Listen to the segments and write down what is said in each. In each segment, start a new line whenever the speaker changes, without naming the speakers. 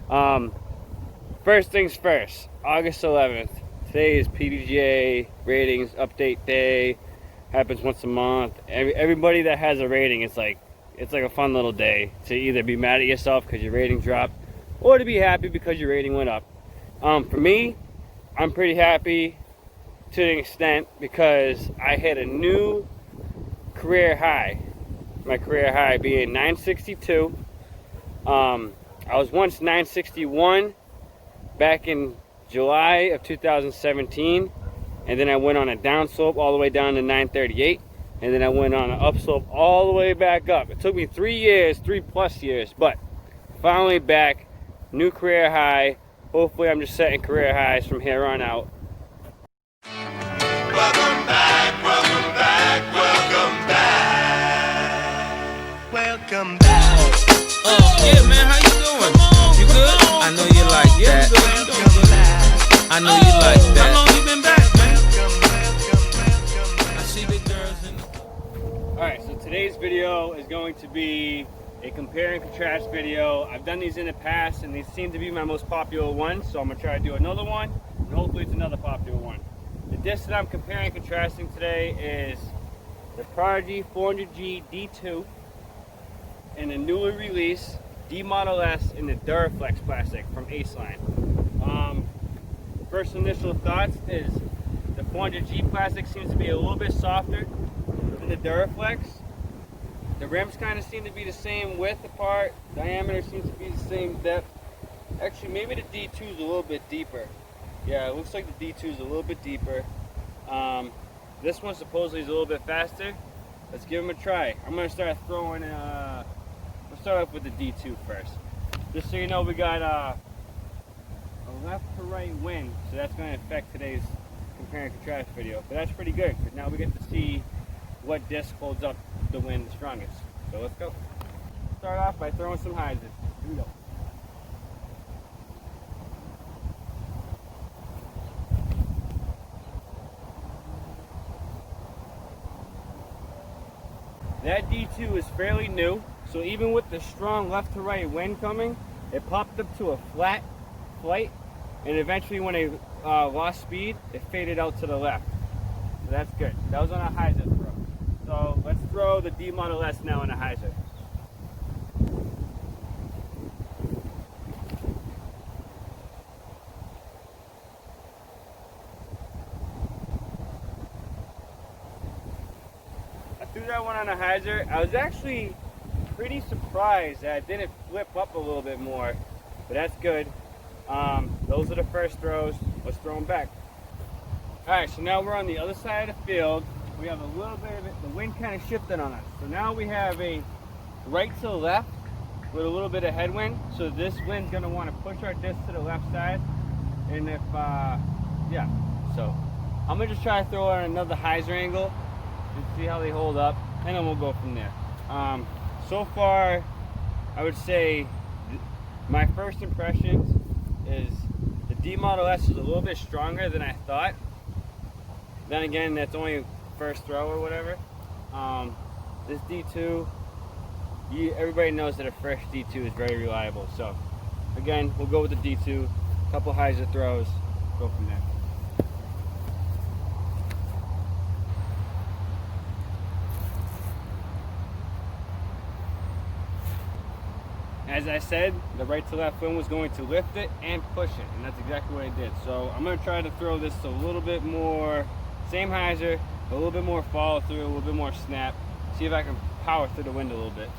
First things first, August 11th. Today is PDGA ratings update day. Happens once a month. Everybody that has a rating, it's like a fun little day to either be mad at yourself because your rating dropped, or to be happy because your rating went up. For me, I'm pretty happy to an extent because I hit a new career high. My career high being 962. I was once 961 back in July of 2017, and then I went on a downslope all the way down to 938, and then I went on an upslope all the way back up. It took me 3+ years, but finally back, new career high. Hopefully I'm just setting career highs from here on out.
Welcome back, welcome back, welcome back. Welcome back.
Yeah, man, how you doing? You good? I know you like that. I know you like that. How long you been back, man? I see the girls in the...
Alright, so today's video is going to be a compare and contrast video. I've done these in the past, and these seem to be my most popular ones, so I'm going to try to do another one, and hopefully it's another popular one. The disc that I'm comparing and contrasting today is the Prodigy 400G D2 and the newly released D Model S in the Duraflex plastic from Aceline. First initial thoughts is the 400G plastic seems to be a little bit softer than the Duraflex. The rims kind of seem to be the same width apart. Diameter seems to be the same depth. Actually, maybe the D2 is a little bit deeper. Yeah, it looks like the D2 is a little bit deeper. This one supposedly is a little bit faster. Let's give them a try. I'm going to start throwing, we'll start off with the D2 first. Just so you know, we got a left to right wind, so that's going to affect today's compare and contrast video. But that's pretty good, because now we get to see what disc holds up the wind the strongest. So let's go. Start off by throwing some hyzers. Here we go. That D2 is fairly new, so even with the strong left to right wind coming, it popped up to a flat flight, and eventually when it lost speed, it faded out to the left. So that's good. That was on a hyzer throw. So let's throw the D Model S now on a hyzer. Threw that one on a hyzer. I was actually pretty surprised that I didn't flip up a little bit more, but that's good. Those are the first throws. Let's throw them back. Alright, so now we're on the other side of the field. We have a little bit of it, the wind kind of shifted on us. So now we have a right to left with a little bit of headwind. So this wind's going to want to push our disc to the left side. And if, yeah, so I'm going to just try to throw it on another hyzer angle and see how they hold up, and then we'll go from there. So far, I would say my first impressions is the D Model S is a little bit stronger than I thought. Then again, that's only first throw or whatever. This D2, everybody knows that a fresh D2 is very reliable. So again, we'll go with the D2, couple hyzer throws, go from there. As I said, the right to left wind was going to lift it and push it, and that's exactly what I did. So I'm going to try to throw this a little bit more, same hyzer, a little bit more follow through, a little bit more snap, see if I can power through the wind a little bit.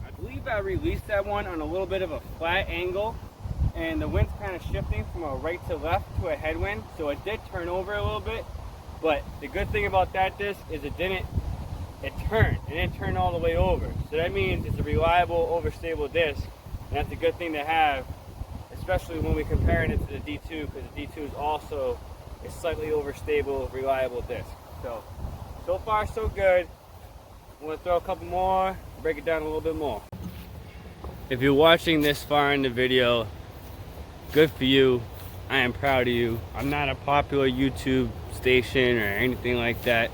I believe I released that one on a little bit of a flat angle, and the wind's kind of shifting from a right to left to a headwind, so it did turn over a little bit. But the good thing about that disc is it didn't turn all the way over. So that means it's a reliable, overstable disc, and that's a good thing to have, especially when we're comparing it to the D2, because the D2 is also a slightly overstable, reliable disc. So far so good. I'm going to throw a couple more, break it down a little bit more. If you're watching this far in the video, good for you. I am proud of you. I'm not a popular YouTube station or anything like that.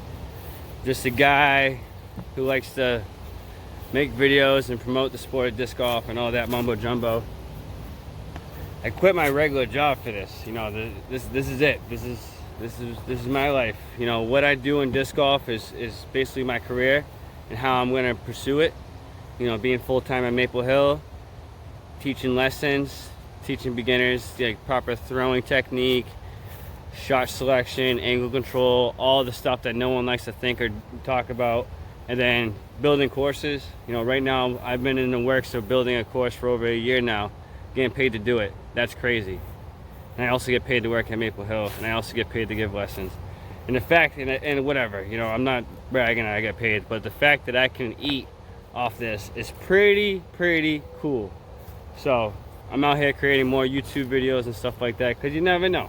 Just a guy who likes to make videos and promote the sport of disc golf and all that mumbo jumbo. I quit my regular job for this. You know, this is it. This is my life. You know, what I do in disc golf is basically my career and how I'm going to pursue it. You know, being full-time at Maple Hill, teaching lessons, teaching beginners like proper throwing technique, shot selection, angle control, all the stuff that no one likes to think or talk about, and then building courses. You know, right now I've been in the works of building a course for over a year now, getting paid to do it. That's crazy. And I also get paid to work at Maple Hill, and I also get paid to give lessons. And the fact, and whatever, you know, I'm not bragging I get paid, but the fact that I can eat off this is pretty cool. So I'm out here creating more YouTube videos and stuff like that, because you never know,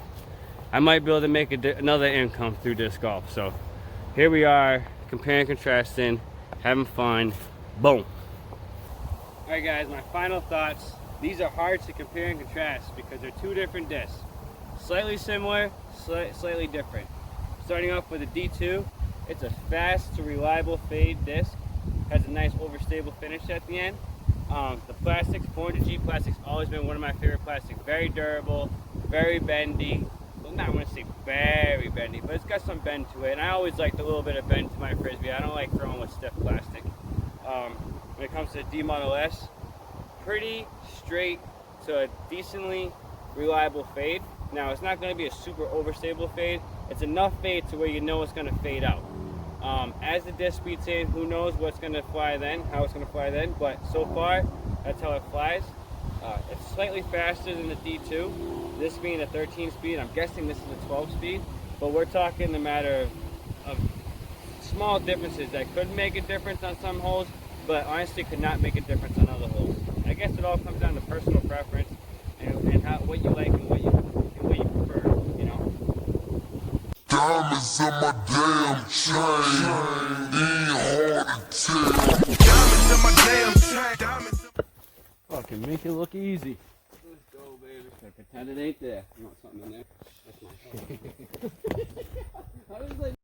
I might be able to make another income through disc golf. So here we are, comparing, contrasting, having fun. Boom. All right guys, my final thoughts. These are hard to compare and contrast because they're two different discs, slightly similar, slightly different. Starting off with a D2, it's a fast to reliable fade disc, has a nice overstable finish at the end. The plastics, 400G plastic's always been one of my favorite plastics. Very durable, very bendy. Well, not want to say very bendy, but it's got some bend to it. And I always liked a little bit of bend to my frisbee. I don't like throwing with stiff plastic. When it comes to D Model S, pretty straight to a decently reliable fade. Now, it's not going to be a super overstable fade. It's enough fade to where you know it's going to fade out. As the disc speeds in, who knows what's going to fly then, how it's going to fly then, but so far, that's how it flies. It's slightly faster than the D2, this being a 13 speed. I'm guessing this is a 12 speed, but we're talking a matter of small differences that could make a difference on some holes, but honestly could not make a difference on other holes. I guess it all comes down to personal preference and what you like and what you prefer, you know?
Diamonds in my damn chain, ain't hard to tell. Diamonds in my damn chain, diamonds in my...
Fucking make it look easy. Let's go, baby. I pretend it ain't there. You want something in there? That's my shit. I was like...